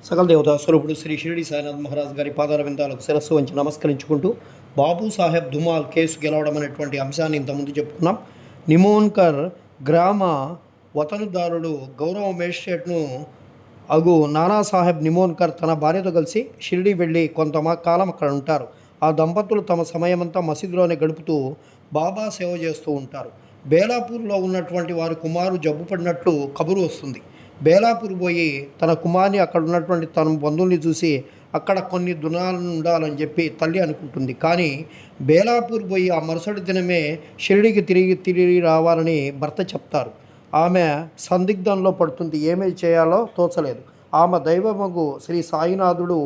సకల దేవతా స్వరూపుడు శ్రీ షిరిడి సాయినాథ్ మహారాజ్ గారి పాదాల విందాలకు శిరస్సు వంచి నమస్కరించుకుంటూ బాబు సాహెబ్ ధుమాల్ కేసు గెలవడం అనేటువంటి అంశాన్ని ఇంతకుముందు చెప్పుకున్నాం. నిమోన్కర్ గ్రామ వతనుదారుడు గౌరవ మేజిస్ట్రేట్ను అగు నానాసాహెబ్ నిమోన్కర్ తన భార్యతో కలిసి షిరిడి వెళ్ళి కాలం అక్కడ ఉంటారు. ఆ దంపతులు తమ సమయమంతా మసీదులోనే గడుపుతూ బాబా సేవ చేస్తూ ఉంటారు. బేలాపూర్లో ఉన్నటువంటి వారి కుమారు జబ్బు పడినట్లు కబురు వస్తుంది. బేలాపూర్ పోయి తన కుమార్ని అక్కడ ఉన్నటువంటి తన బంధువుల్ని చూసి అక్కడ కొన్ని దినాలు ఉండాలని చెప్పి తల్లి అనుకుంటుంది. కానీ బేలాపూర్ పోయి ఆ మరుసటి దినమే షిరిడికి తిరిగి రావాలని భర్త చెప్తారు. ఆమె సందిగ్ధంలో పడుతుంది. ఏమీ చేయాలో తోచలేదు. ఆమె దైవమగు శ్రీ సాయినాథుడు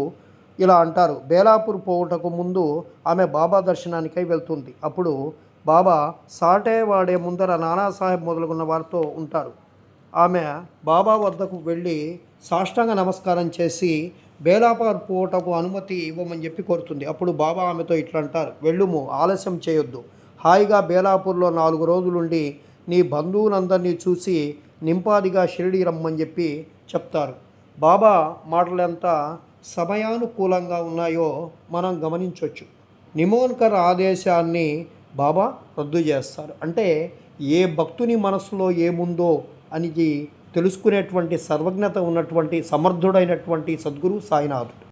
ఇలా అంటారు. బేలాపూర్ పోవుటకు ముందు ఆమె బాబా దర్శనానికై వెళ్తుంది. అప్పుడు బాబా సాటే వాడే ముందర నానాసాహెబ్ మొదలుగున్న వారితో ఉంటారు. ఆమె బాబా వద్దకు వెళ్ళి సాష్టాంగ నమస్కారం చేసి బేలాపూర్ పోవటకు అనుమతి ఇవ్వమని చెప్పి కోరుతుంది. అప్పుడు బాబా ఆమెతో ఇట్లా అంటారు, వెళ్ళుము, ఆలస్యం చేయొద్దు. హాయిగా బేలాపూర్లో 4 రోజులుండి నీ బంధువులందరినీ చూసి నింపాదిగా షిరిడి రమ్మని చెప్పి చెప్తారు. బాబా మాటలు ఎంత సమయానుకూలంగా ఉన్నాయో మనం గమనించవచ్చు. నిమోన్కర్ ఆదేశాన్ని బాబా రద్దు చేస్తారు. అంటే ఏ భక్తుని మనసులో ఏముందో అని తెలుసుకునేటువంటి సర్వజ్ఞత ఉన్నటువంటి సమర్థుడైనటువంటి సద్గురు సాయినాథుడు.